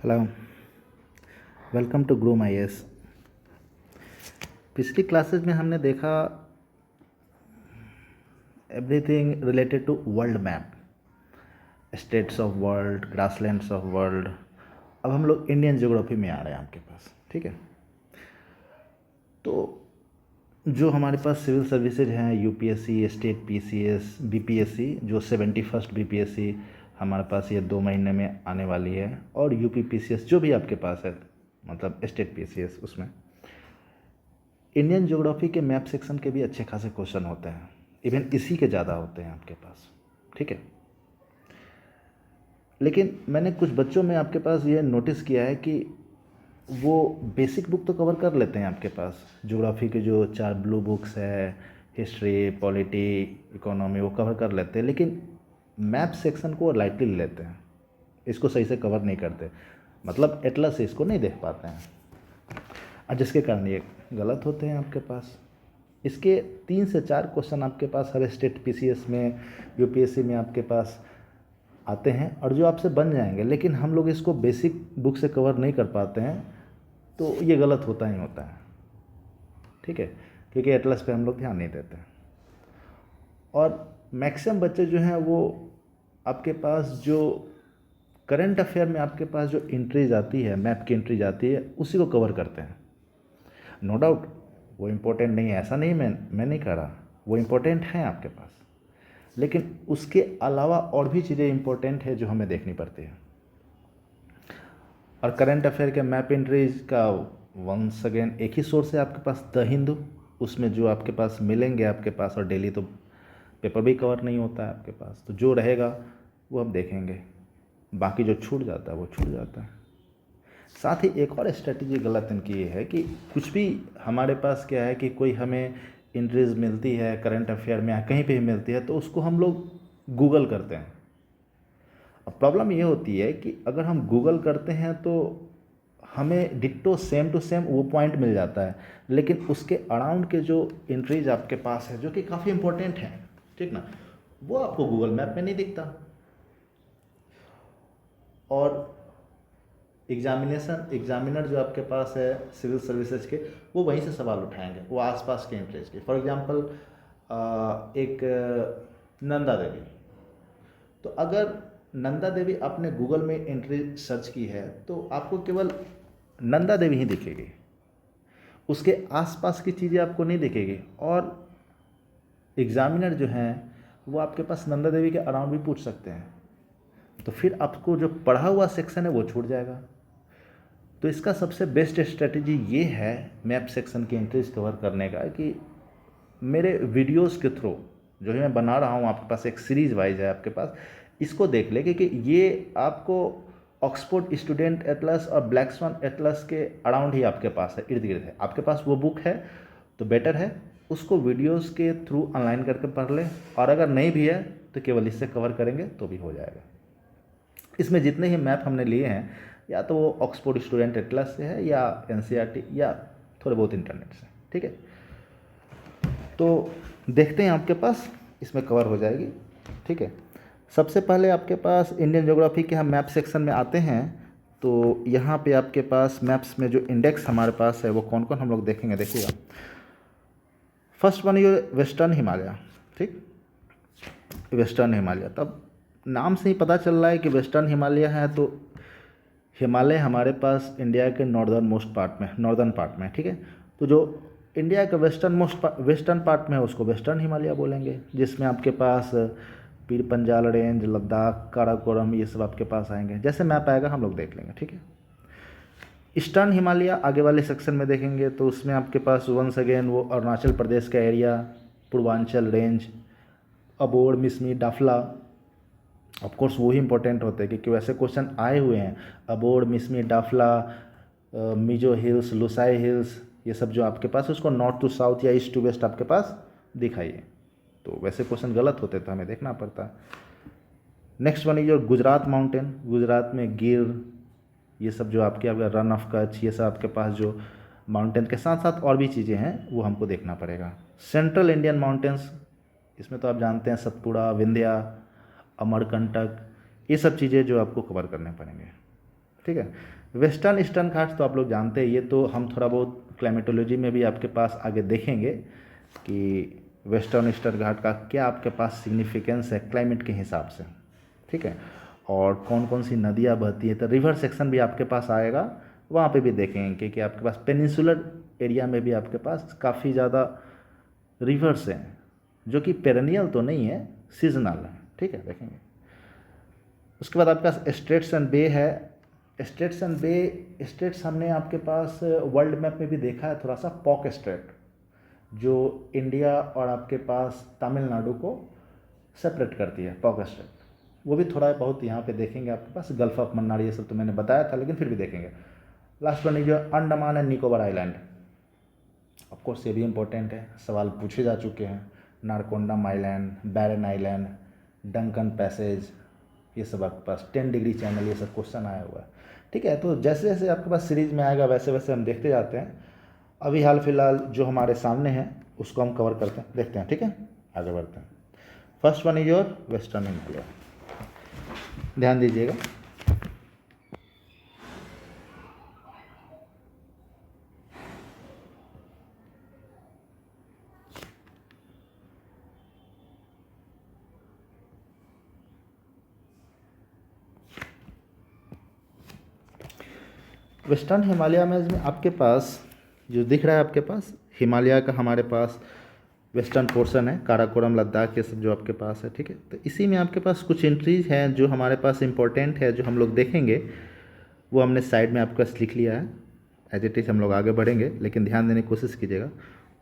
Hello, welcome to groom IAS. पिछली classes में हमने देखा everything related to world map, states of world, grasslands of world. अब हम लोग इंडियन ज्योग्राफी में आ रहे हैं आपके पास, ठीक है। तो जो हमारे पास सिविल सर्विसेज हैं, यूपीएससी, स्टेट पीसीएस, बीपीएससी, जो 71st बीपीएससी हमारे पास ये 2 महीने में आने वाली है, और यूपी पीसीएस जो भी आपके पास है, मतलब स्टेट पीसीएस, उसमें इंडियन ज्योग्राफी के मैप सेक्शन के भी अच्छे खासे क्वेश्चन होते हैं। इवन इसी के ज़्यादा होते हैं आपके पास, ठीक है। लेकिन मैंने कुछ बच्चों में आपके पास ये नोटिस किया है कि वो बेसिक बुक तो कवर कर लेते हैं आपके पास, ज्योग्राफी के जो 4 ब्लू बुक्स है, हिस्ट्री, पॉलिटी, इकोनॉमी, वो कवर कर लेते हैं, लेकिन मैप सेक्शन को लाइटली ले लेते हैं, इसको सही से कवर नहीं करते, मतलब एटलस इसको नहीं देख पाते हैं, और जिसके कारण ये गलत होते हैं आपके पास। इसके 3 से 4 क्वेश्चन आपके पास हर स्टेट पीसीएस में, यूपीएससी में आपके पास आते हैं, और जो आपसे बन जाएंगे, लेकिन हम लोग इसको बेसिक बुक से कवर नहीं कर पाते हैं, तो ये गलत होता ही होता है, ठीक है, क्योंकि एटलस पे हम लोग ध्यान नहीं देते। और मैक्सिमम बच्चे जो हैं वो आपके पास जो करंट अफेयर में आपके पास जो एंट्रीज आती है, मैप की एंट्रीज आती है, उसी को कवर करते हैं। नो डाउट वो इम्पोर्टेंट नहीं है, ऐसा नहीं, मैं नहीं कह रहा, वो इम्पोर्टेंट है आपके पास, लेकिन उसके अलावा और भी चीज़ें इम्पोर्टेंट है जो हमें देखनी पड़ती है। और करंट अफेयर के मैप एंट्रीज का वंस अगेन एक ही सोर्स है आपके पास, द हिंदू, उसमें जो आपके पास मिलेंगे आपके पास, और डेली तो पेपर भी कवर नहीं होता है आपके पास, तो जो रहेगा वो हम देखेंगे, बाकी जो छूट जाता है वो छूट जाता है। साथ ही एक और स्ट्रेटजी गलत इनकी ये है कि कुछ भी हमारे पास क्या है कि कोई हमें एंट्रीज मिलती है करंट अफेयर में या कहीं पे भी मिलती है, तो उसको हम लोग गूगल करते हैं। अब प्रॉब्लम ये होती है कि अगर हम गूगल करते हैं तो हमें डिट्टो सेम टू सेम वो पॉइंट मिल जाता है, लेकिन उसके अराउंड के जो एंट्रीज आपके पास है, जो कि काफ़ी इंपॉर्टेंट है, ठीक ना, वो आपको गूगल मैप में नहीं दिखता। और एग्जामिनर जो आपके पास है सिविल सर्विसेज के, वो वहीं से सवाल उठाएंगे, वो आसपास के एंट्रीज के। फॉर एग्जांपल एक नंदा देवी, तो अगर नंदा देवी आपने गूगल में एंट्री सर्च की है तो आपको केवल नंदा देवी ही दिखेगी, उसके आसपास की चीज़ें आपको नहीं दिखेगी। और एग्जामिनर जो हैं वो आपके पास नंदा देवी के अराउंड भी पूछ सकते हैं, तो फिर आपको जो पढ़ा हुआ सेक्शन है वो छूट जाएगा। तो इसका सबसे बेस्ट स्ट्रेटजी ये है मैप सेक्शन की एंट्रीज कवर करने का कि मेरे वीडियोस के थ्रू जो है मैं बना रहा हूँ आपके पास, एक सीरीज वाइज है आपके पास, इसको देख ले, क्योंकि ये आपको ऑक्सफोर्ड स्टूडेंट एटलस और ब्लैक स्वान एटलस के अराउंड ही आपके पास है, इर्द गिर्द है आपके पास वो बुक है, तो बेटर है उसको वीडियोस के थ्रू ऑनलाइन करके पढ़ ले। और अगर नहीं भी है तो केवल इससे कवर करेंगे तो भी हो जाएगा। इसमें जितने ही मैप हमने लिए हैं, या तो वो ऑक्सफोर्ड स्टूडेंट एटलस से है, या एनसीईआरटी, या थोड़े बहुत इंटरनेट से, ठीक है। तो देखते हैं आपके पास इसमें कवर हो जाएगी, ठीक है। सबसे पहले आपके पास इंडियन ज्योग्राफी के हम मैप सेक्शन में आते हैं, तो यहाँ पे आपके पास मैप्स में जो इंडेक्स हमारे पास है वो कौन कौन हम लोग देखेंगे, देखिएगा। फर्स्ट वन ये वेस्टर्न हिमालय, ठीक, वेस्टर्न हिमालय। तब नाम से ही पता चल रहा है कि वेस्टर्न हिमालय है, तो हिमालय हमारे पास इंडिया के नॉर्दर्न पार्ट में, ठीक है। तो जो इंडिया का वेस्टर्न पार्ट में है उसको वेस्टर्न हिमालय बोलेंगे, जिसमें आपके पास पीर पंजाल रेंज, लद्दाख, काराकोरम, ये सब आपके पास आएंगे। जैसे मैप आएगा हम लोग देख लेंगे, ठीक है। ईस्टर्न हिमालय आगे वाले सेक्शन में देखेंगे तो उसमें आपके पास वंस अगेन वो अरुणाचल प्रदेश का area, Purvanchal range, Abor, Mishmi, Dafla, of course वही इंपॉर्टेंट होते हैं क्योंकि वैसे क्वेश्चन आए हुए हैं। अबोर, मिसमी, डाफला, मिजो हिल्स, लुसाई हिल्स, ये सब जो आपके पास है उसको नॉर्थ टू साउथ या ईस्ट टू वेस्ट आपके पास दिखाइए, तो वैसे क्वेश्चन गलत होते तो हमें देखना पड़ता। Next one is Gujarat mountain, Gujarat में गिर, ये सब जो आपके रन ऑफ कच्छ, ये सब आपके पास जो माउंटेन के साथ साथ और भी चीज़ें हैं वो हमको देखना पड़ेगा। सेंट्रल इंडियन माउंटेन्स, इसमें तो आप जानते हैं सतपुड़ा, विंध्या, अमरकंटक, ये सब चीज़ें जो आपको कवर करने पड़ेंगे, ठीक है। वेस्टर्न ईस्टर्न घाट्स तो आप लोग जानते हैं, ये तो हम थोड़ा बहुत क्लाइमेटोलॉजी में भी आपके पास आगे देखेंगे कि वेस्टर्न ईस्टर्न घाट का क्या आपके पास सिग्निफिकेंस है क्लाइमेट के हिसाब से, ठीक है। और कौन कौन सी नदियाँ बहती हैं, तो रिवर सेक्शन भी आपके पास आएगा, वहाँ पे भी देखेंगे कि आपके पास पेनिनसुलर एरिया में भी आपके पास काफ़ी ज़्यादा रिवर्स हैं जो कि पेरेनियल तो नहीं है, सीजनल है, ठीक है, देखेंगे। उसके बाद आपके पास स्ट्रेट्स एंड बे है। स्ट्रेट्स एंड बे, स्ट्रेट्स हमने आपके पास वर्ल्ड मैप में भी देखा है थोड़ा सा, पॉक स्ट्रेट जो इंडिया और आपके पास तमिलनाडु को सेपरेट करती है, पॉक स्ट्रेट, वो भी थोड़ा बहुत यहाँ पे देखेंगे आपके पास। गल्फ ऑफ मन्नार ये सब तो मैंने बताया था, लेकिन फिर भी देखेंगे। लास्ट वन जो Andaman and Nicobar island, of course ये भी इंपॉर्टेंट है, सवाल पूछे जा चुके हैं। नारकोंडम आइलैंड, बैरन आइलैंड, डंकन पैसेज, ये सब आपके पास 10 डिग्री चैनल, ये सब क्वेश्चन आया हुआ है, ठीक है। तो जैसे जैसे आपके पास सीरीज में आएगा वैसे वैसे हम देखते जाते हैं। अभी हाल फिलहाल जो हमारे सामने है उसको हम कवर करते हैं, देखते हैं, ठीक है, आगे बढ़ते हैं। First one is your western Himalaya, ध्यान दीजिएगा। वेस्टर्न हिमालय में आपके पास जो दिख रहा है, आपके पास हिमालय का हमारे पास वेस्टर्न पोर्शन है, काराकोरम, लद्दाख, ये सब जो आपके पास है, ठीक है। तो इसी में आपके पास कुछ एंट्रीज हैं जो हमारे पास इंपॉर्टेंट है, जो हम लोग देखेंगे, वो हमने साइड में आपके पास लिख लिया है। एज इट इज़ हम लोग आगे बढ़ेंगे, लेकिन ध्यान देने की कोशिश कीजिएगा।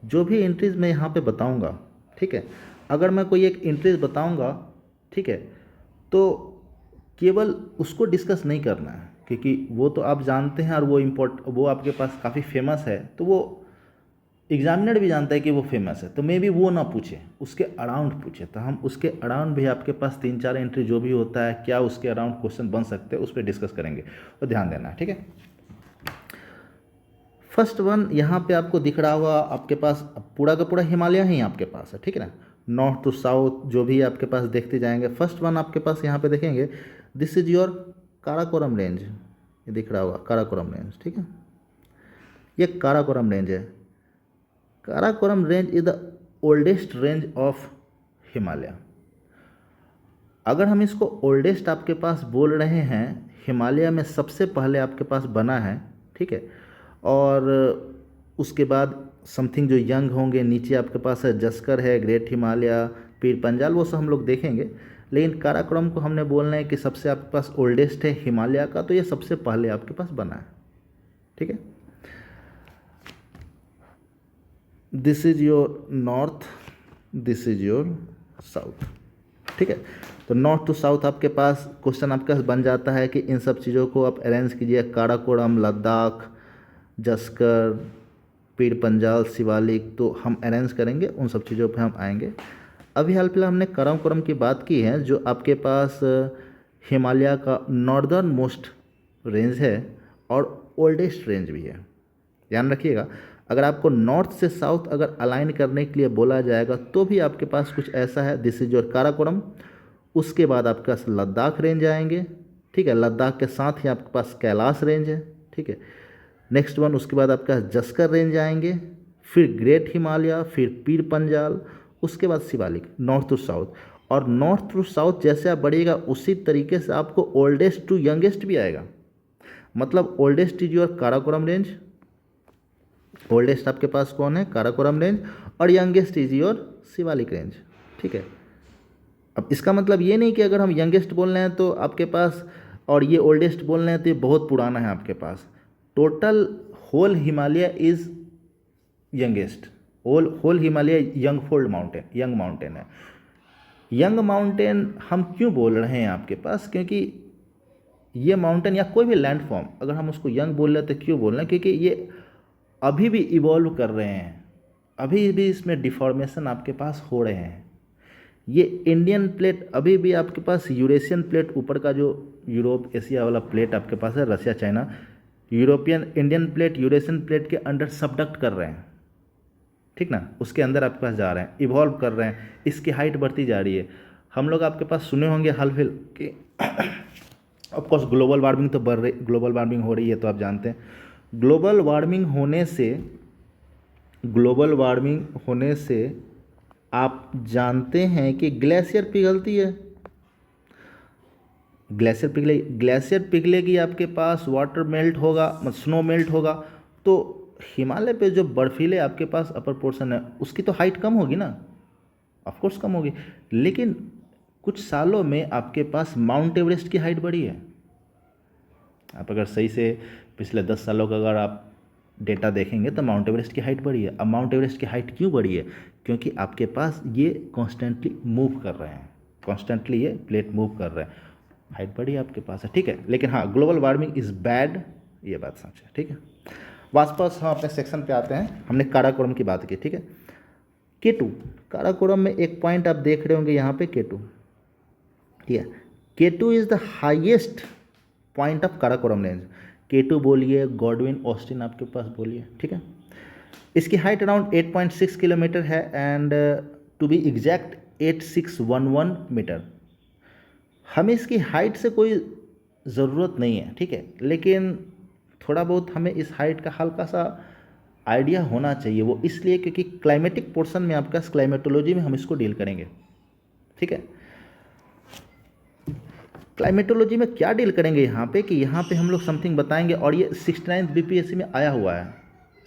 जो भी एंट्रीज मैं यहाँ पे बताऊँगा, ठीक है, अगर मैं कोई एक एंट्रीज बताऊँगा, ठीक है, तो केवल उसको डिस्कस नहीं करना है, क्योंकि वो तो आप जानते हैं और वो आपके पास काफ़ी फेमस है, तो वो एग्जामिनर भी जानता है कि वो फेमस है, तो मे बी वो ना पूछे, उसके अराउंड पूछे। तो हम उसके अराउंड भी आपके पास 3-4 एंट्री जो भी होता है, क्या उसके अराउंड क्वेश्चन बन सकते हैं, उस पर डिस्कस करेंगे, तो ध्यान देना है, ठीक है। फर्स्ट वन यहाँ पे आपको दिख रहा होगा, आपके पास पूरा का पूरा हिमालय ही आपके पास है, ठीक है ना, नॉर्थ टू साउथ जो भी आपके पास देखते जाएंगे। फर्स्ट वन आपके पास यहाँ पे देखेंगे, this is your Karakoram range, ये दिख रहा होगा काराकोरम रेंज, ठीक है, ये काराकोरम रेंज है। Karakoram range is the oldest range of Himalaya. अगर हम इसको ओल्डेस्ट आपके पास बोल रहे हैं, हिमालय में सबसे पहले आपके पास बना है, ठीक है, और उसके बाद समथिंग जो यंग होंगे नीचे आपके पास है, जस्कर है, ग्रेट हिमालय, पीर पंजाल, वो सब हम लोग देखेंगे। लेकिन काराकोरम को हमने बोलना है कि सबसे आपके पास ओल्डेस्ट है हिमालय का, तो ये सबसे पहले आपके पास बना है, ठीक है। This is your north, this is your south, ठीक है। तो नॉर्थ टू साउथ आपके पास क्वेश्चन आपके पास बन जाता है कि इन सब चीज़ों को आप अरेंज कीजिए, काराकोरम, लद्दाख, जस्कर, पीर पंजाल, शिवालिक, तो हम अरेंज करेंगे, उन सब चीज़ों पे हम आएंगे। अभी हाल फिलहाल हमने काराकोरम की बात की है, जो आपके पास हिमालय का नॉर्दर्न मोस्ट रेंज है और ओल्डेस्ट रेंज भी है। ध्यान रखिएगा, अगर आपको नॉर्थ से साउथ अगर अलाइन करने के लिए बोला जाएगा तो भी आपके पास कुछ ऐसा है, दिस इज योर काराकोरम। उसके बाद आपके पास लद्दाख रेंज आएंगे, ठीक है, लद्दाख के साथ ही आपके पास कैलाश रेंज है, ठीक है। नेक्स्ट वन, उसके बाद आपके पास जस्कर रेंज आएंगे, फिर ग्रेट हिमालय, फिर पीर पंजाल, उसके बाद शिवालिक, नॉर्थ टू साउथ। और नॉर्थ टू साउथ जैसे आप बढ़िएगा उसी तरीके से आपको ओल्डेस्ट टू यंगेस्ट भी आएगा। मतलब oldest is your Karakoram range, oldest आपके पास कौन है, काराकोरम रेंज, और youngest is your Shivalik range, ठीक है। अब इसका मतलब ये नहीं कि अगर हम यंगेस्ट बोल रहे हैं तो आपके पास, और ये ओल्डेस्ट बोल रहे हैं तो ये बहुत पुराना है आपके पास। Total whole Himalaya is youngest, whole Himalaya young fold mountain, young mountain है। यंग माउंटेन हम क्यों बोल रहे हैं आपके पास, क्योंकि ये माउंटेन या कोई भी लैंड फॉर्म अगर हम उसको यंग बोल रहे हैं तो क्यों बोल रहे हैं, क्योंकि ये अभी भी इवॉल्व कर रहे हैं, अभी भी इसमें डिफॉर्मेशन आपके पास हो रहे हैं। ये इंडियन प्लेट अभी भी आपके पास, यूरेशियन प्लेट ऊपर का जो यूरोप एशिया वाला प्लेट आपके पास है, Russia China, European Indian plate Eurasian plate के अंडर सबडक्ट कर रहे हैं, ठीक ना, उसके अंदर आपके पास जा रहे हैं, इवॉल्व कर रहे हैं, इसकी हाइट बढ़ती जा रही है। हम लोग आपके पास सुने होंगे हाल फिल कि ऑफ कोर्स ग्लोबल वार्मिंग तो बढ़ रही, ग्लोबल वार्मिंग हो रही है तो आप जानते हैं। ग्लोबल वार्मिंग होने से ग्लोबल वार्मिंग होने से आप जानते हैं कि ग्लेशियर पिघलती है। ग्लेशियर पिघलेगी, आपके पास वाटर मेल्ट होगा, स्नो मेल्ट होगा, तो हिमालय पे जो बर्फीले आपके पास अपर पोर्शन है उसकी तो हाइट कम होगी ना, ऑफ कोर्स कम होगी। लेकिन कुछ सालों में आपके पास माउंट एवरेस्ट की हाइट बढ़ी है। आप अगर सही से पिछले 10 सालों का अगर आप डेटा देखेंगे तो माउंट एवरेस्ट की हाइट बढ़ी है। अब माउंट एवरेस्ट की हाइट क्यों बढ़ी है? क्योंकि आपके पास ये कॉन्स्टेंटली मूव कर रहे हैं, कॉन्स्टेंटली ये प्लेट मूव कर रहे हैं, हाइट बढ़ी आपके पास है, ठीक है। लेकिन हाँ, ग्लोबल वार्मिंग इज़ बैड, ये बात सच है, ठीक है। वापस हम अपने सेक्शन पे आते हैं। हमने काराकोरम की बात की, ठीक है। K2, काराकोरम में एक पॉइंट आप देख रहे होंगे यहाँ पे K2, ठीक है। K2 is the highest point of Karakoram range. K2 बोलिए, गॉडविन ऑस्टिन आपके पास बोलिए, ठीक है। इसकी हाइट अराउंड 8.6 किलोमीटर है and to be exact 8611 metre. हमें इसकी हाइट से कोई ज़रूरत नहीं है, ठीक है, लेकिन थोड़ा बहुत हमें इस हाइट का हल्का सा आइडिया होना चाहिए। वो इसलिए क्योंकि क्लाइमेटिक पोर्शन में आपका क्लाइमेटोलॉजी में हम इसको डील करेंगे, ठीक है। क्लाइमेटोलॉजी में क्या डील करेंगे यहाँ पे कि यहाँ पे हम लोग समथिंग बताएंगे, और ये 69 बीपीएससी में आया हुआ है,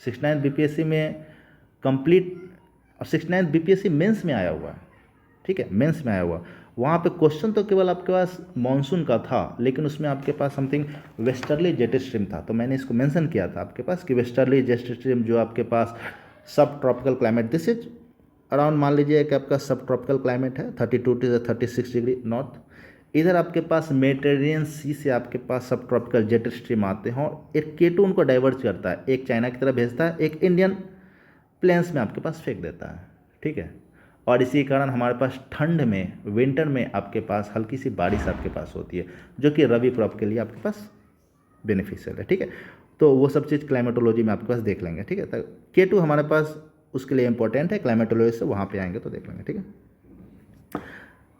69 बीपीएससी में कंप्लीट, और 69 बीपीएससी मेंस में आया हुआ है, ठीक है, मेंस में आया हुआ। वहाँ पे क्वेश्चन तो केवल आपके पास मानसून का था, लेकिन उसमें आपके पास समथिंग वेस्टर्ली जेट स्ट्रीम था, तो मैंने इसको मेंशन किया था आपके पास कि वेस्टर्ली जेट स्ट्रीम जो आपके पास सब tropical climate, this is around, मान लीजिए कि आपका सब ट्रॉपिकल क्लाइमेट है 32 to 36 डिग्री नॉर्थ। इधर आपके पास मेडिटेरेनियन सी से आपके पास सब ट्रॉपिकल जेट स्ट्रीम आते हैं, और एक K2 उनको डाइवर्ट करता है, एक चाइना की तरफ भेजता है, एक इंडियन प्लेन्स में आपके पास फेंक देता है, ठीक है। और इसी कारण हमारे पास ठंड में, विंटर में आपके पास हल्की सी बारिश आपके पास होती है, जो कि रबी क्रॉप के लिए आपके पास बेनिफिशियल है, ठीक है। तो वो सब चीज़ क्लाइमेटोलॉजी में आपके पास देख लेंगे, ठीक है। तो K2 हमारे पास उसके लिए इंपॉर्टेंट है, क्लाइमेटोलॉजी से वहाँ पे आएंगे तो देख लेंगे, ठीक है।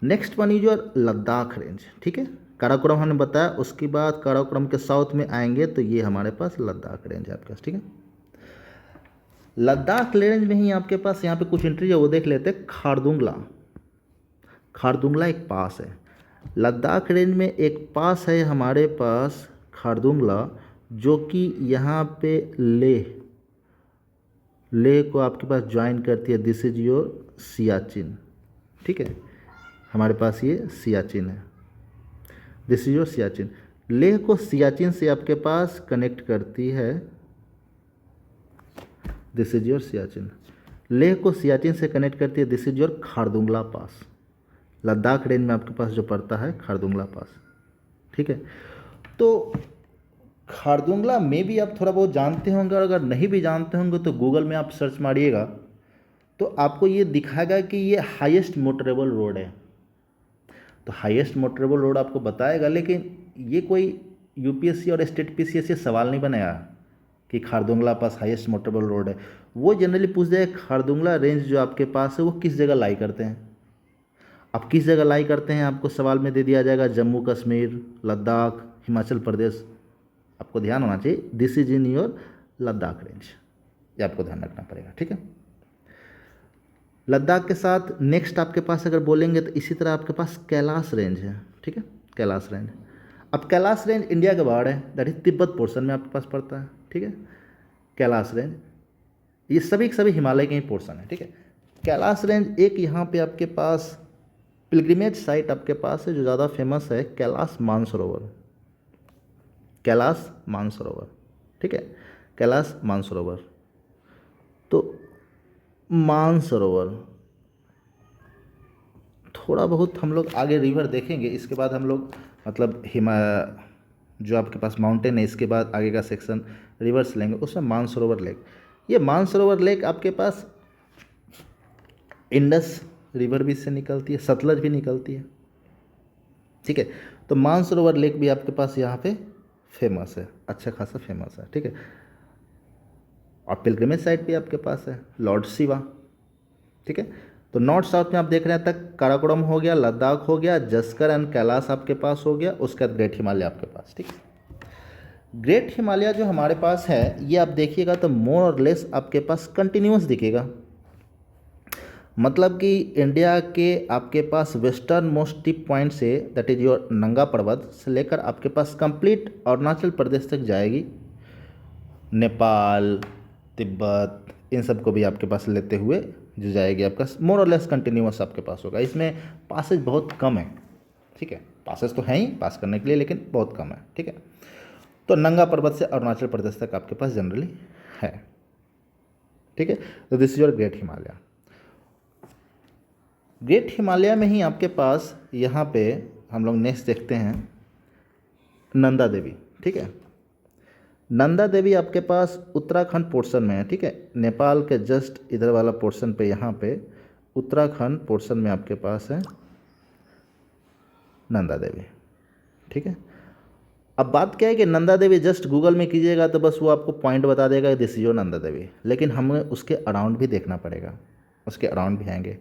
Next one is your Ladakh range, ठीक है। काराकोरम हमने बताया, उसके बाद काराकोरम के साउथ में आएंगे तो ये हमारे पास लद्दाख रेंज है आपके पास, ठीक है। लद्दाख रेंज में ही आपके पास यहाँ पे कुछ एंट्री है, वो देख लेते हैं। खारदुंगला, खारदुंगला एक पास है लद्दाख रेंज में, एक पास है हमारे पास खारदुंगला, जो कि यहाँ पे लेह को आपके पास ज्वाइन करती है। दिस इज योर सियाचिन, ठीक है, हमारे पास ये सियाचिन है, this is your Siachen. Leh को सियाचिन से आपके पास कनेक्ट करती है, this is your Siachen. Leh को सियाचिन से कनेक्ट करती है, this is your Khardungla pass. Ladakh range में आपके पास जो पड़ता है खारदुंगला पास, ठीक है। तो खारदुंगला में भी आप थोड़ा बहुत जानते होंगे, और अगर नहीं भी जानते होंगे तो गूगल में आप सर्च मारिएगा तो आपको ये दिखाएगा कि ये हाईएस्ट मोटरेबल रोड है। तो हाईएस्ट मोटरेबल रोड आपको बताएगा, लेकिन ये कोई यूपीएससी और स्टेट पीसीएस से सवाल नहीं बनाया कि खारदुंगला पास हाईएस्ट मोटरेबल रोड है। वो जनरली पूछ जाए खारदुंगला रेंज जो आपके पास है वो किस जगह लाई करते हैं। अब किस जगह लाई करते हैं आपको सवाल में दे दिया जाएगा, जम्मू कश्मीर, लद्दाख, हिमाचल प्रदेश। आपको ध्यान होना चाहिए, this is in your Ladakh range, ये आपको ध्यान रखना पड़ेगा, ठीक है। लद्दाख के साथ नेक्स्ट आपके पास अगर बोलेंगे तो इसी तरह आपके पास कैलाश रेंज है, ठीक है, कैलाश रेंज। अब कैलाश रेंज इंडिया के बाहर है, दैट इज तिब्बत पोर्शन में आपके पास पड़ता है, ठीक है। कैलाश रेंज ये सभी हिमालय के ही पोर्शन है, ठीक है। कैलाश रेंज एक यहाँ पे आपके पास पिलग्रिमेज साइट आपके पास है जो ज़्यादा फेमस है, कैलाश मानसरोवर, कैलाश मानसरोवर, ठीक है, कैलाश मानसरोवर। तो मानसरोवर थोड़ा बहुत हम लोग आगे रिवर देखेंगे, इसके बाद हम लोग मतलब जो आपके पास माउंटेन है, इसके बाद आगे का सेक्शन रिवर्स लेंगे, उसमें मानसरोवर लेक। ये मानसरोवर लेक आपके पास इंडस रिवर भी से निकलती है, सतलज भी निकलती है, ठीक है। तो मानसरोवर लेक भी आपके पास यहाँ पे फेमस है, अच्छा खासा फेमस है, ठीक है। और पिलग्रिमेज साइट भी आपके पास है, लॉर्ड शिवा, ठीक है। तो नॉर्थ साउथ में आप देख रहे हैं तक काराकोरम हो गया, लद्दाख हो गया, जस्कर एंड कैलाश आपके पास हो गया, उसके बाद ग्रेट हिमालय आपके पास। ठीक है, ग्रेट हिमालय जो हमारे पास है ये आप देखिएगा तो मोर और लेस आपके पास कंटिन्यूस दिखेगा। मतलब कि इंडिया के आपके पास वेस्टर्न मोस्ट टिप पॉइंट से that is your Nanga Parbat से लेकर आपके पास कंप्लीट अरुणाचल प्रदेश तक जाएगी, नेपाल, तिब्बत, इन सब को भी आपके पास लेते हुए जो जाएगी आपका मोर और लेस कंटिन्यूस आपके पास होगा। इसमें पासेज बहुत कम है। ठीक है, पासेज तो हैं ही पास करने के लिए लेकिन बहुत कम है। ठीक है, तो नंगा पर्वत से अरुणाचल प्रदेश तक आपके पास जनरली है। ठीक है, तो this is your great Himalaya. Great Himalaya में ही आपके पास यहाँ पे हम लोग नेक्स्ट देखते हैं नंदा देवी। ठीक है, नंदा देवी आपके पास उत्तराखंड पोर्शन में है। ठीक है, नेपाल के जस्ट इधर वाला पोर्शन पे यहाँ पे उत्तराखंड पोर्शन में आपके पास है नंदा देवी। ठीक है, अब बात क्या है कि नंदा देवी जस्ट गूगल में कीजिएगा तो बस वो आपको पॉइंट बता देगा this is your Nanda Devi, लेकिन हमें उसके अराउंड भी देखना पड़ेगा, उसके अराउंड भी आएंगे।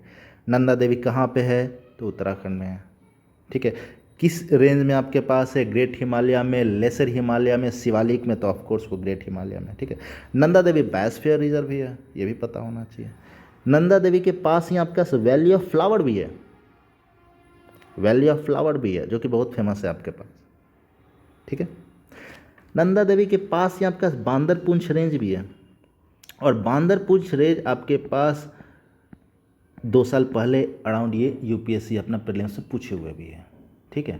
नंदा देवी कहाँ पे है तो उत्तराखंड में है। ठीक है, किस रेंज में आपके पास है, ग्रेट हिमालय में, लेसर हिमालय में, शिवालिक में, तो ऑफकोर्स वो ग्रेट हिमालय में। ठीक है, नंदा देवी बायोस्फीयर रिजर्व भी है, ये भी पता होना चाहिए। नंदा देवी के पास ही आपके पास वैली ऑफ फ्लावर भी है, वैली ऑफ फ्लावर भी है जो कि बहुत फेमस है आपके पास। ठीक है, नंदा देवी के पास ही आपके पास बांदरपुंछ रेंज भी है, और बांदरपुंछ रेंज आपके पास 2 साल पहले अराउंड ये यूपीएससी अपना प्रीलिम्स से पूछे हुए भी है। ठीक है,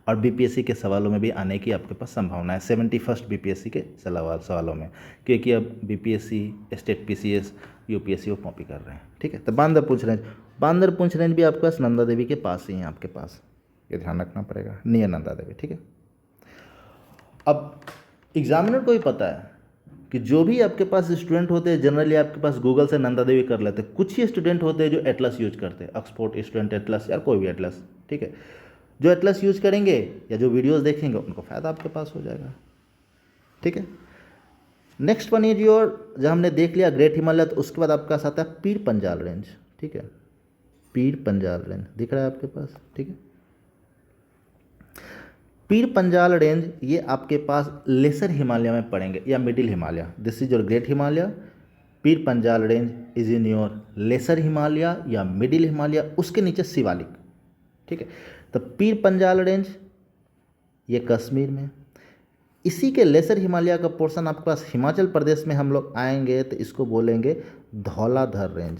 और बीपीएससी के सवालों में भी आने की आपके पास संभावना है, 71st बीपीएससी के सवालों में, क्योंकि अब बीपीएससी, स्टेट पीसीएस, यूपीएससी वो कॉपी कर रहे हैं। ठीक है, तो बांदरपुंछ रेंज भी आपके पास नंदा देवी के पास ही है आपके पास, ये ध्यान रखना पड़ेगा, नियर नंदा देवी। ठीक है, अब एग्जामिनर को भी पता है कि जो भी आपके पास स्टूडेंट होते हैं जनरली आपके पास गूगल से नंदा देवी कर लेते हैं, कुछ ही स्टूडेंट होते हैं जो एटलस यूज करते हैं, ऑक्सफोर्ड स्टूडेंट एटलस या कोई भी एटलस। ठीक है, जो एटलस यूज करेंगे या जो वीडियोस देखेंगे उनको फ़ायदा आपके पास हो जाएगा। ठीक है, नेक्स्ट वन इज योर, जब हमने देख लिया ग्रेट हिमालय, तो उसके बाद आपके पास आता है पीर पंजाल रेंज। ठीक है, पीर पंजाल रेंज दिख रहा है आपके पास। ठीक है, पीर पंजाल रेंज ये आपके पास लेसर हिमालय में पड़ेंगे या middle Himalaya. This is your great Himalaya, Pir Panjal range is in your lesser Himalaya या मिडिल हिमालय, उसके नीचे शिवालिक। ठीक है, तो पीर पंजाल रेंज ये कश्मीर में, इसी के लेसर हिमालय का पोर्शन आपके पास हिमाचल प्रदेश में हम लोग आएंगे तो इसको बोलेंगे धौलाधर रेंज।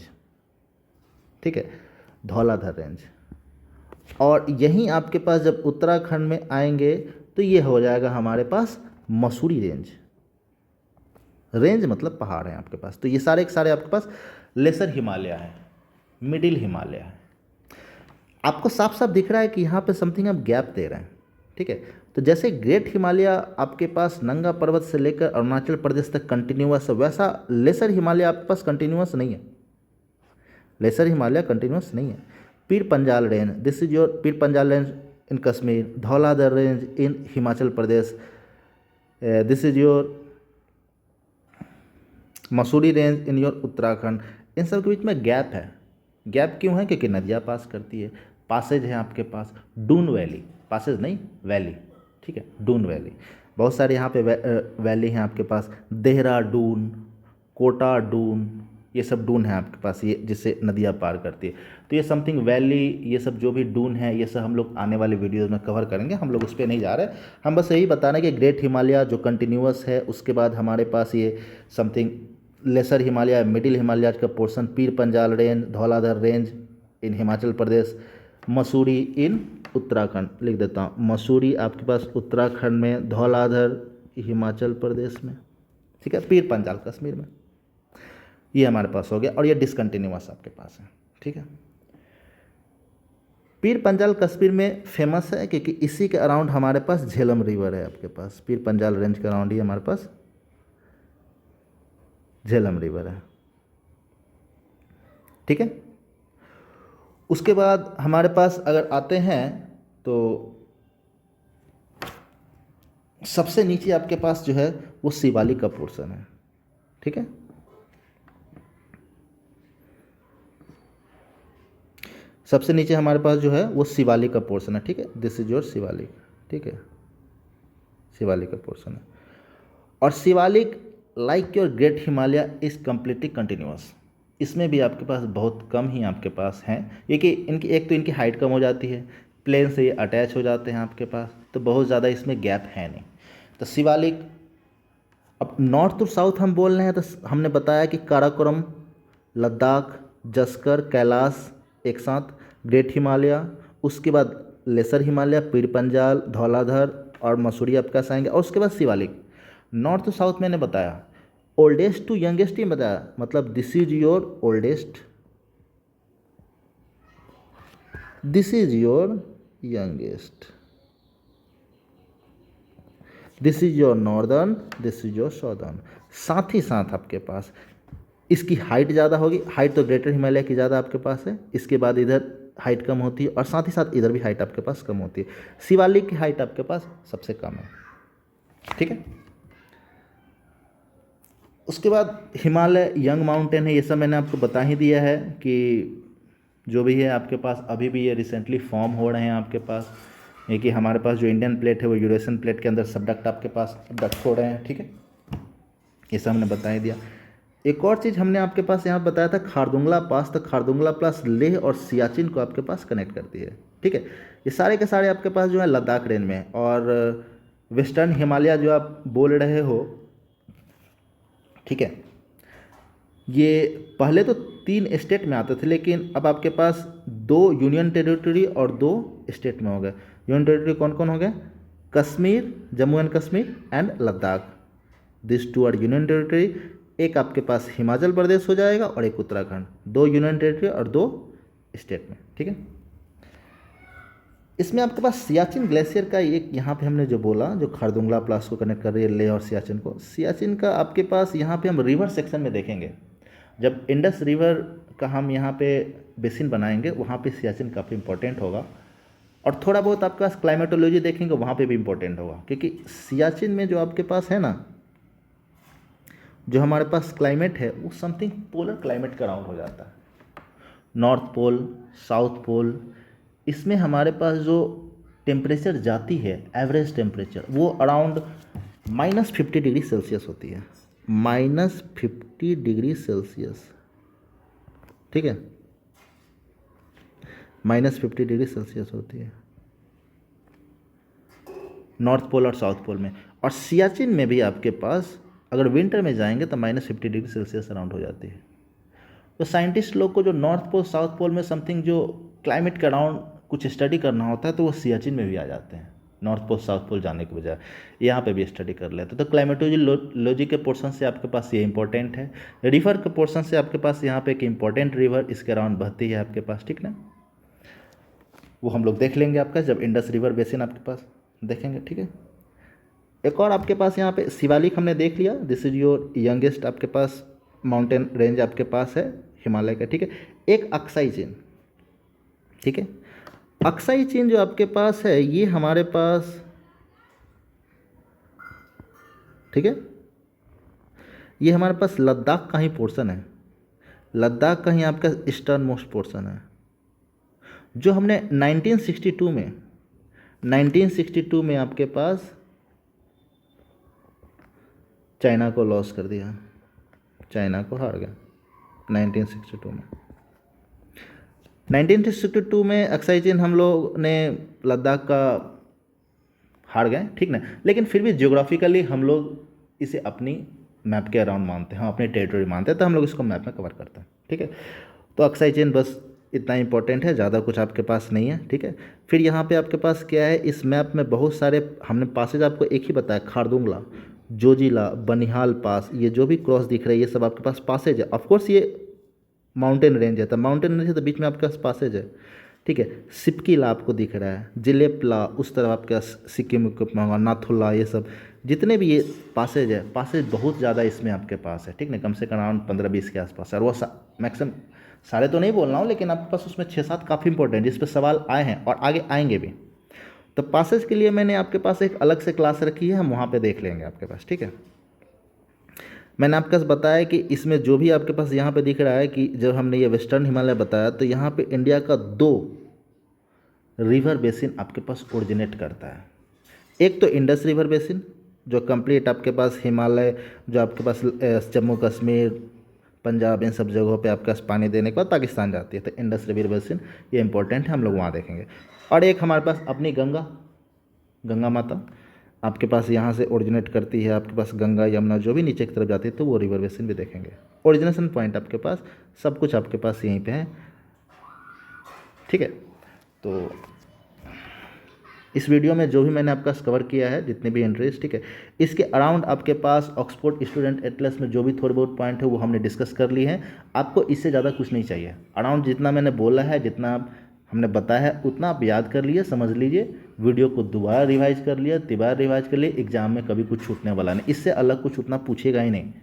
ठीक है, धौलाधर रेंज, और यहीं आपके पास जब उत्तराखंड में आएंगे तो ये हो जाएगा हमारे पास मसूरी रेंज। रेंज मतलब पहाड़ है आपके पास, तो ये सारे के सारे आपके पास लेसर हिमालय है, मिडिल हिमालय है। आपको साफ साफ दिख रहा है कि यहाँ पे समथिंग आप गैप दे रहे हैं। ठीक है, तो जैसे ग्रेट हिमालय आपके पास नंगा पर्वत से लेकर अरुणाचल प्रदेश तक कंटिन्यूअस है, वैसा लेसर हिमालय आपके पास कंटिन्यूअस नहीं है, लेसर हिमालय कंटिन्यूअस नहीं है। Pir Panjal range, this is your Pir Panjal range in Kashmir, Dhauladhar range in Himachal Pradesh, this is your Mussoorie range in your Uttarakhand. इन सब के बीच में गैप है। गैप क्यों है? क्योंकि नदियाँ पास करती है, पासेज है आपके पास, डून वैली, पासेज नहीं वैली। ठीक है, डून वैली, बहुत सारे यहाँ पे वैली हैं आपके पास, देहरादून, कोटा डून, ये सब डून है आपके पास, ये जिससे नदियाँ पार करती है। तो ये समथिंग वैली, ये सब जो भी डून है, ये सब हम लोग आने वाले वीडियोज़ में कवर करेंगे, हम लोग उस पर नहीं जा रहे। हम बस यही बता रहे हैं कि ग्रेट हिमालय जो कंटिन्यूअस है, उसके बाद हमारे पास ये something lesser Himalaya, middle Himalaya का portion, Pir Panjal range, Dhauladhar range in Himachal Pradesh, Mussoorie in Uttarakhand, लिख देता हूँ, मसूरी आपके पास उत्तराखंड में, धौलाधर हिमाचल प्रदेश में। ठीक है, पीर पंजाल कश्मीर में, ये हमारे पास हो गया, और ये डिसकंटिन्यूअस आपके पास है। ठीक है, पीर पंजाल कश्मीर में फेमस है क्योंकि इसी के अराउंड हमारे पास झेलम रिवर है आपके पास, पीर पंजाल रेंज के अराउंड ही हमारे पास झेलम रिवर है। ठीक है, उसके बाद हमारे पास अगर आते हैं तो सबसे नीचे आपके पास जो है वो शिवालिक का पोर्शन है। ठीक है, सबसे नीचे हमारे पास जो है वो शिवालिक का पोर्शन है, ठीक है, दिस इज योर शिवालिक, ठीक है, शिवालिक का पोर्शन है। और Shivalik like your great Himalaya is completely continuous, इसमें भी आपके पास बहुत कम ही आपके पास हैं, ये कि इनकी एक तो इनकी हाइट कम हो जाती है, प्लेन से ये अटैच हो जाते हैं आपके पास, तो बहुत ज़्यादा इसमें गैप है नहीं। तो शिवालिक, अब नॉर्थ टू साउथ हम बोल रहे हैं तो हमने बताया कि काराकोरम, लद्दाख, जस्कर, कैलाश एक साथ, ग्रेट हिमालय, उसके बाद लेसर हिमालय, पीर पंजाल, धौलाधर और मसूरी आपका आएंगे, और उसके बाद शिवालिक। नॉर्थ टू साउथ मैंने बताया, ओल्डेस्ट टू यंगेस्ट ही बताया, मतलब this is your oldest, this is your youngest, this is your northern, this is your southern. साथ ही साथ आपके पास इसकी हाइट ज़्यादा होगी, हाइट तो ग्रेटर हिमालय की ज़्यादा आपके पास है, इसके बाद इधर हाइट कम होती है, और साथ ही साथ इधर भी हाइट आपके पास कम होती है। शिवालिक की हाइट आपके पास सबसे कम है, ठीक है। उसके बाद हिमालय यंग माउंटेन है, ये सब मैंने आपको बता ही दिया है कि जो भी है आपके पास अभी भी ये रिसेंटली फॉर्म हो रहे हैं आपके पास, ये कि हमारे पास जो इंडियन प्लेट है वो यूरेशियन प्लेट के अंदर सबडक्ट आपके पास डक्ट हो रहे हैं, ठीक है, ये सब हमने बता ही दिया। एक और चीज़ हमने आपके पास यहाँ बताया था खारदुंगला पास, तो खारदुंगला पास लेह और सियाचिन को आपके पास कनेक्ट करती है, ठीक है। ये सारे के सारे आपके पास जो है लद्दाख रेंज में है। और वेस्टर्न हिमालय जो आप बोल रहे हो, ठीक है, ये पहले तो 3 स्टेट में आते थे, लेकिन अब आपके पास 2 यूनियन टेरिटरी और 2 स्टेट में हो गए। यूनियन टेरिटरी कौन कौन हो गए? Kashmir, Jammu and Kashmir and Ladakh, this 2 are union territory. एक आपके पास हिमाचल प्रदेश हो जाएगा और एक उत्तराखंड, 2 यूनियन टेरिटरी और 2 स्टेट में, ठीक है। इसमें आपके पास सियाचिन ग्लेशियर का एक यहाँ पे हमने जो बोला, जो खारदुंगला पास को कनेक्ट कर रही है लेह और सियाचिन को, सियाचिन का आपके पास यहाँ पे हम रिवर सेक्शन में देखेंगे, जब इंडस रिवर का हम यहाँ पे बेसिन बनाएंगे वहाँ पे सियाचिन काफ़ी इंपॉर्टेंट होगा। और थोड़ा बहुत आपके पास क्लाइमेटोलॉजी देखेंगे वहाँ पे भी इंपॉर्टेंट होगा, क्योंकि सियाचिन में जो आपके पास है ना, जो हमारे पास क्लाइमेट है वो समथिंग पोलर क्लाइमेट का राउंड हो जाता है। नॉर्थ पोल, साउथ पोल, इसमें हमारे पास जो टेम्परेचर जाती है एवरेज टेम्परेचर वो अराउंड -50 डिग्री सेल्सियस होती है, -50 डिग्री सेल्सियस, ठीक है, -50 डिग्री सेल्सियस होती है नॉर्थ पोल और साउथ पोल में। और सियाचिन में भी आपके पास अगर विंटर में जाएंगे तो -50 डिग्री सेल्सियस अराउंड हो जाती है। तो साइंटिस्ट लोग को जो नॉर्थ पोल साउथ पोल में समथिंग जो क्लाइमेट के अराउंड कुछ स्टडी करना होता है तो वो सियाचिन में भी आ जाते हैं, नॉर्थ पोल साउथ पोल जाने के बजाय यहाँ पे भी स्टडी कर लेते हैं। तो क्लाइमेटोलॉजी के पोर्शन से आपके पास ये इंपॉर्टेंट है। रिवर के पोर्शन से आपके पास यहाँ पे एक इंपॉर्टेंट रिवर इसके अराउंड बहती है आपके पास, ठीक ना, वो हम लोग देख लेंगे आपका जब इंडस रिवर बेसिन आपके पास देखेंगे, ठीक है। एक और आपके पास यहाँ पे शिवालिक हमने देख लिया, दिस इज योर यंगेस्ट आपके पास माउंटेन रेंज आपके पास है हिमालय का, ठीक है। एक अक्साई चेन, ठीक है, अक्साई चेन जो आपके पास है ये हमारे पास, ठीक है, ये हमारे पास लद्दाख का ही पोर्शन है, लद्दाख का ही आपका ईस्टर्न मोस्ट पोर्शन है, जो हमने 1962 में आपके पास चाइना को लॉस कर दिया, चाइना को हार गया 1962 में। 1962 में अक्साई चेन हम लोग ने लद्दाख का हार गए, ठीक ना, लेकिन फिर भी जियोग्राफिकली हम लोग इसे अपनी मैप के अराउंड मानते हैं, हम अपनी टेरिटरी मानते हैं, तो हम लोग इसको मैप में कवर करते हैं, ठीक है। तो अक्साई चेन बस इतना इंपॉर्टेंट है, ज़्यादा कुछ आपके पास नहीं है, ठीक है। फिर यहाँ पे आपके पास क्या है, इस मैप में बहुत सारे हमने पासेज आपको एक ही बताया, खारदुंगला, जोजिला, बनिहाल पास, ये जो भी क्रॉस दिख रहा है ये सब आपके पास पासेज है। ऑफकोर्स ये माउंटेन रेंज है, तो माउंटेन रेंज है तो बीच में आपके पास पासेज है, ठीक है। सिपकीला आपको दिख रहा है, जिलेपला उस तरफ आपके पास सिक्किम में होगा, नाथुला, ये सब जितने भी ये पासेज है, पासेज बहुत ज़्यादा इसमें आपके पास है, ठीक ना, कम से कम अराउंड 15-20 के आसपास है। और वो मैक्सिमम सारे तो नहीं बोल रहा हूँ, लेकिन आपके पास उसमें 6-7 काफ़ी इंपॉर्टेंट जिस पर सवाल आए हैं और आगे आएंगे भी। तो पासेज के लिए मैंने आपके पास एक अलग से क्लास रखी है, हम वहाँ पे देख लेंगे आपके पास, ठीक है। मैंने आपके पास बताया कि इसमें जो भी आपके पास यहाँ पे दिख रहा है कि जब हमने ये वेस्टर्न हिमालय बताया तो यहाँ पे इंडिया का 2 रिवर बेसिन आपके पास ओरिजिनेट करता है। एक तो इंडस रिवर बेसिन जो कंप्लीट आपके पास हिमालय, जो आपके पास जम्मू कश्मीर, पंजाब, इन सब जगहों पे आपके पास पानी देने के बाद पाकिस्तान जाती है, तो इंडस रिवर बेसिन ये इंपॉर्टेंट है, हम लोग वहाँ देखेंगे। और एक हमारे पास अपनी गंगा, गंगा माता आपके पास यहाँ से ओरिजिनेट करती है, आपके पास गंगा यमुना जो भी नीचे की तरफ जाती है, तो वो रिवर बेसिन भी देखेंगे। ओरिजिनेशन पॉइंट आपके पास सब कुछ आपके पास यहीं पे है, ठीक है। तो इस वीडियो में जो भी मैंने आपका कवर किया है, जितने भी इंटरेस्ट, ठीक है, इसके अराउंड आपके पास ऑक्सफोर्ड स्टूडेंट एटलस में जो भी थोड़े बहुत पॉइंट है वो हमने डिस्कस कर लिए हैं। आपको इससे ज़्यादा कुछ नहीं चाहिए, अराउंड जितना मैंने बोला है, जितना हमने बताया है उतना आप याद कर लिए, समझ लीजिए, वीडियो को दोबारा रिवाइज कर लिया, तिबारा रिवाइज कर लिए, एग्जाम में कभी कुछ छूटने वाला नहीं, इससे अलग कुछ उतना पूछेगा ही नहीं।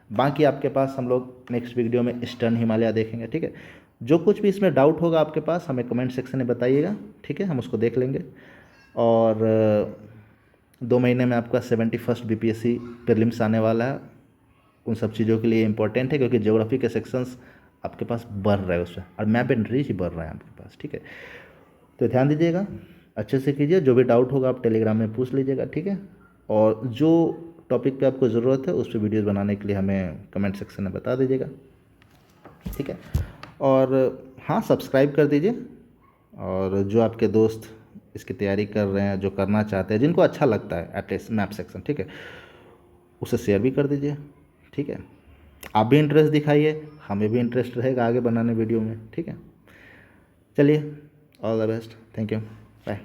बाकी आपके पास हम लोग नेक्स्ट वीडियो में ईस्टर्न हिमालय देखेंगे, ठीक है। जो कुछ भी इसमें डाउट होगा आपके पास हमें कमेंट सेक्शन में बताइएगा, ठीक है, हम उसको देख लेंगे। और 2 महीने में आपका 71st BPSC प्रीलिम्स आने वाला है, उन सब चीज़ों के लिए इम्पोर्टेंट है, क्योंकि ज्योग्राफी के सेक्शंस आपके पास बढ़ रहा है उसमें, और मैप एंड रीच ही बढ़ रहा है आपके पास, ठीक है। तो ध्यान दीजिएगा, अच्छे से कीजिए, जो भी डाउट होगा आप टेलीग्राम में पूछ लीजिएगा, ठीक है। और जो टॉपिक पे आपको ज़रूरत है उस पर वीडियोज़ बनाने के लिए हमें कमेंट सेक्शन में बता दीजिएगा, ठीक है। और हाँ, सब्सक्राइब कर दीजिए, और जो आपके दोस्त इसकी तैयारी कर रहे हैं, जो करना चाहते हैं, जिनको अच्छा लगता है एटलीस्ट मैप सेक्शन, ठीक है, उसे शेयर भी कर दीजिए, ठीक है। आप भी इंटरेस्ट दिखाइए, हमें भी इंटरेस्ट रहेगा आगे बनाने वीडियो में, ठीक है। चलिए, all the best, thank you, bye.